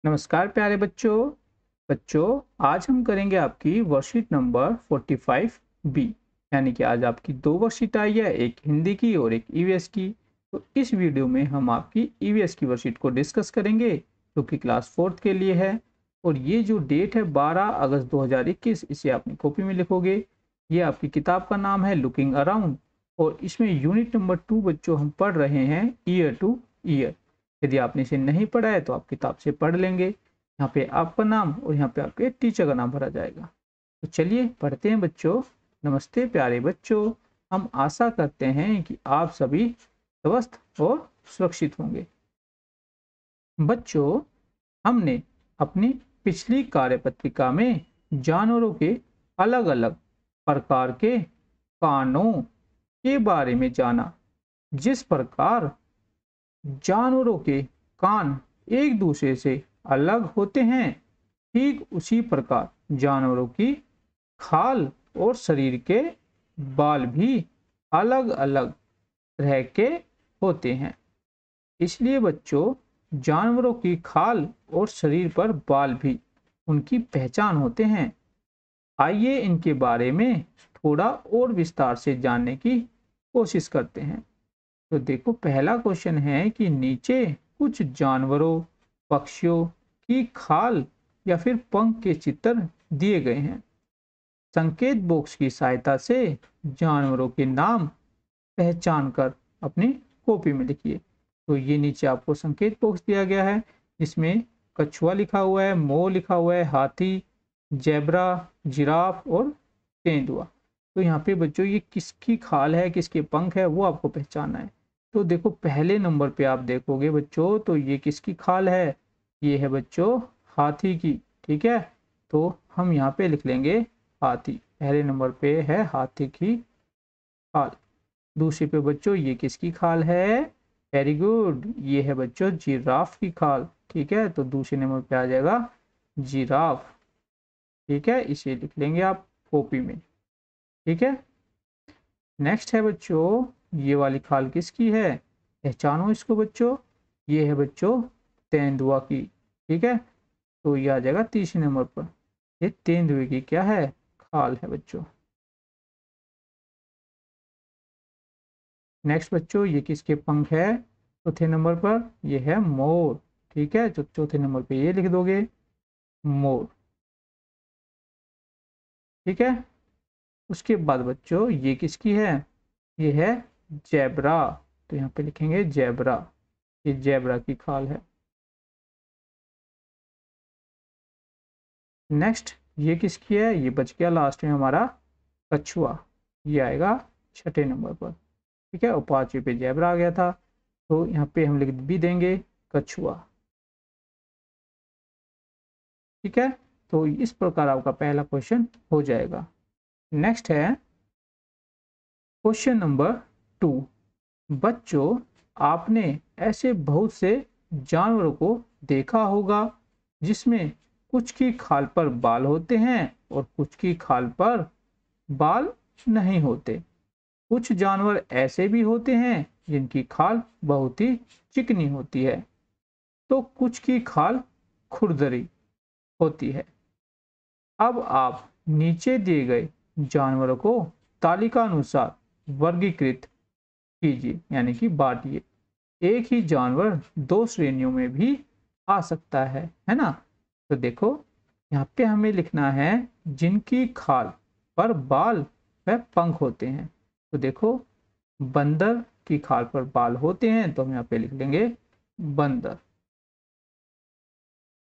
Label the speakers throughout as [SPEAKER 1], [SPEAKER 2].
[SPEAKER 1] नमस्कार प्यारे बच्चों। आज हम करेंगे आपकी वर्कशीट नंबर 45 बी। यानी कि आज आपकी दो वर्कशीट आई है, एक हिंदी की और एक ईवीएस की। तो इस वीडियो में हम आपकी ईवीएस की वर्कशीट को डिस्कस करेंगे जो कि क्लास 4th के लिए है। और ये जो डेट है 12 अगस्त 2021, इसे अपनी कॉपी में लिखोगे। ये आपकी किताब का नाम है लुकिंग अराउंड, और इसमें यूनिट नंबर 2 बच्चों हम पढ़ रहे हैं ईयर टू ईयर। यदि आपने इसे नहीं पढ़ा है तो आप किताब से पढ़ लेंगे। यहाँ पे आपका नाम और यहाँ पे आपके टीचर का नाम भरा जाएगा। तो चलिए पढ़ते हैं बच्चों। नमस्ते प्यारे बच्चों, हम आशा करते हैं कि आप सभी स्वस्थ और सुरक्षित होंगे। बच्चों, हमने अपनी पिछली कार्यपत्रिका में जानवरों के अलग अलग प्रकार के कानों के बारे में जाना। जिस प्रकार जानवरों के कान एक दूसरे से अलग होते हैं, ठीक उसी प्रकार जानवरों की खाल और शरीर के बाल भी अलग अलग तरह के होते हैं। इसलिए बच्चों, जानवरों की खाल और शरीर पर बाल भी उनकी पहचान होते हैं। आइए इनके बारे में थोड़ा और विस्तार से जानने की कोशिश करते हैं। तो देखो, पहला क्वेश्चन है कि नीचे कुछ जानवरों, पक्षियों की खाल या फिर पंख के चित्र दिए गए हैं। संकेत बॉक्स की सहायता से जानवरों के नाम पहचान कर अपनी कॉपी में लिखिए। तो ये नीचे आपको संकेत बॉक्स दिया गया है, जिसमें कछुआ लिखा हुआ है, मोर लिखा हुआ है, हाथी, जेब्रा, जिराफ और तेंदुआ। तो यहाँ पे बच्चों ये किसकी खाल है, किसके पंख है, वो आपको पहचानना है। तो देखो, पहले नंबर पे आप देखोगे बच्चों, तो ये किसकी खाल है? ये है बच्चों हाथी की। ठीक है, तो हम यहाँ पे लिख लेंगे हाथी। पहले नंबर पे है हाथी की खाल। दूसरे पे बच्चों ये किसकी खाल है? वेरी गुड, ये है बच्चों जिराफ की खाल। ठीक है, तो दूसरे नंबर पे आ जाएगा जिराफ। ठीक है, इसे लिख लेंगे आप कॉपी में। ठीक है, नेक्स्ट है बच्चों, ये वाली खाल किसकी है? पहचानो इसको बच्चों। ये है बच्चों तेंदुआ की। ठीक है, तो ये आ जाएगा तीसरे नंबर पर। ये तेंदुए की क्या है? खाल है बच्चों। नेक्स्ट बच्चों, ये किसके पंख है? चौथे नंबर पर ये है मोर। ठीक है, तो चौथे नंबर पे ये लिख दोगे मोर। ठीक है, उसके बाद बच्चों ये किसकी है? ये है जेब्रा। तो यहाँ पे लिखेंगे जेब्रा। ये जेब्रा की खाल है। नेक्स्ट ये किसकी है? ये बच गया लास्ट में हमारा कछुआ। ये आएगा छठे नंबर पर। ठीक है, और पांचवे पे जेब्रा आ गया था, तो यहाँ पे हम लिख भी देंगे कछुआ। ठीक है, तो इस प्रकार आपका पहला क्वेश्चन हो जाएगा। नेक्स्ट है क्वेश्चन नंबर 2। बच्चों, आपने ऐसे बहुत से जानवरों को देखा होगा जिसमें कुछ की खाल पर बाल होते हैं और कुछ की खाल पर बाल नहीं होते। कुछ जानवर ऐसे भी होते हैं जिनकी खाल बहुत ही चिकनी होती है, तो कुछ की खाल खुरदरी होती है। अब आप नीचे दिए गए जानवरों को तालिका अनुसार वर्गीकृत कीजिए, यानी कि बांटिए। एक ही जानवर दो श्रेणियों में भी आ सकता है ना? तो देखो, यहाँ पे हमें लिखना है जिनकी खाल पर बाल व पंख होते हैं। तो देखो, बंदर की खाल पर बाल होते हैं, तो हम यहाँ पे लिख लेंगे बंदर।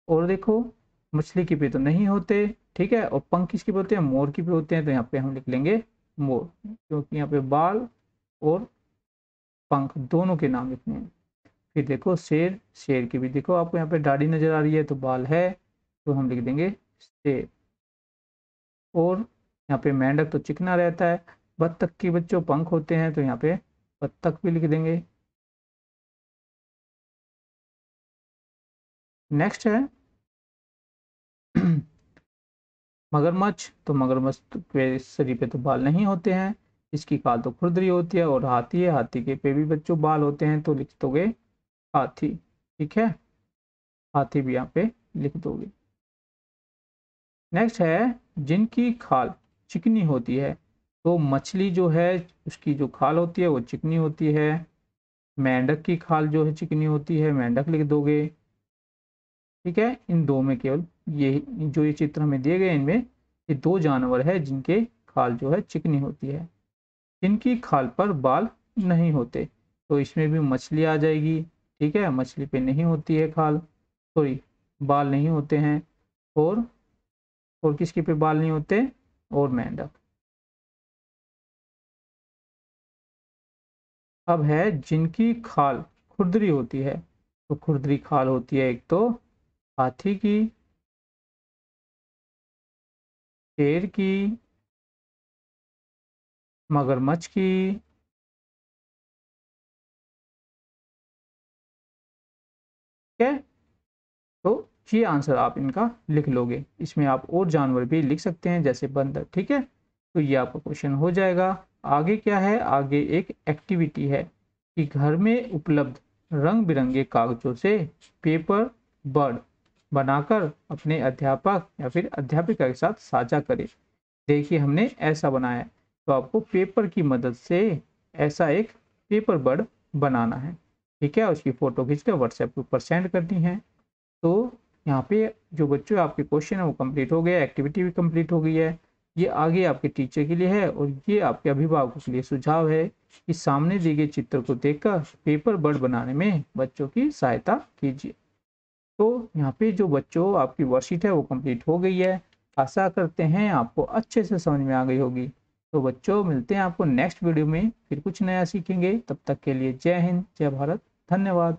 [SPEAKER 1] और देखो, मछली की भी तो नहीं होते। ठीक है, और पंख किसके भी होते हैं? मोर की भी होते हैं, तो यहाँ पे हम लिख लेंगे मोर, क्योंकि यहाँ पे बाल और पंख दोनों के नाम लिखने हैं। फिर देखो शेर, शेर की भी देखो आपको यहाँ पे दाढ़ी नजर आ रही है, तो बाल है, तो हम लिख देंगे शेर। और यहाँ पे मेंढक तो चिकना रहता है। बत्तख की बच्चों पंख होते हैं, तो यहाँ पे बत्तख भी लिख देंगे। नेक्स्ट है मगरमच्छ। तो मगरमच्छ के शरीर पे तो बाल नहीं होते हैं, इसकी खाल तो खुरदरी होती है। और हाथी है, हाथी के पे भी बच्चों बाल होते हैं, तो लिख दोगे हाथी। ठीक है, हाथी भी यहाँ पे लिख दोगे। नेक्स्ट है जिनकी खाल चिकनी होती है, तो मछली जो है उसकी जो खाल होती है वो चिकनी होती है। मेंढक की खाल जो है चिकनी होती है, मेंढक लिख दोगे। ठीक है, इन दो में केवल ये जो ये चित्र हमें दिए गए इनमें ये दो जानवर है जिनके खाल जो है चिकनी होती है। जिनकी खाल पर बाल नहीं होते, तो इसमें भी मछली आ जाएगी। ठीक है, मछली पे नहीं होती है खाल, सॉरी बाल नहीं होते हैं। और किसके पे बाल नहीं होते, और मेंढक। अब है जिनकी खाल खुरदरी होती है, तो खुरदरी खाल होती है एक तो हाथी की, शेर की, मगरमच्छ की, ठीक है। तो ये आंसर आप इनका लिख लोगे। इसमें आप और जानवर भी लिख सकते हैं जैसे बंदर। ठीक है, तो ये आपका क्वेश्चन हो जाएगा। आगे क्या है, आगे एक एक्टिविटी है कि घर में उपलब्ध रंग बिरंगे कागजों से पेपर बर्ड बनाकर अपने अध्यापक या फिर अध्यापिका के साथ साझा करें। देखिए हमने ऐसा बनाया है, तो आपको पेपर की मदद से ऐसा एक पेपर बर्ड बनाना है। ठीक है, उसकी फोटो खींचकर व्हाट्सएप के ऊपर सेंड करनी है। तो यहाँ पे जो बच्चों आपके क्वेश्चन है वो कंप्लीट हो गया, एक्टिविटी भी कंप्लीट हो गई है। ये आगे आपके टीचर के लिए है और ये आपके अभिभावकों के लिए सुझाव है कि सामने दिए गए चित्र को देखकर पेपर बर्ड बनाने में बच्चों की सहायता कीजिए। तो यहाँ पे जो बच्चों आपकी वर्कशीट है वो कंप्लीट हो गई है। आशा करते हैं आपको अच्छे से समझ में आ गई होगी। तो बच्चों मिलते हैं आपको नेक्स्ट वीडियो में, फिर कुछ नया सीखेंगे। तब तक के लिए जय हिंद, जय भारत, धन्यवाद।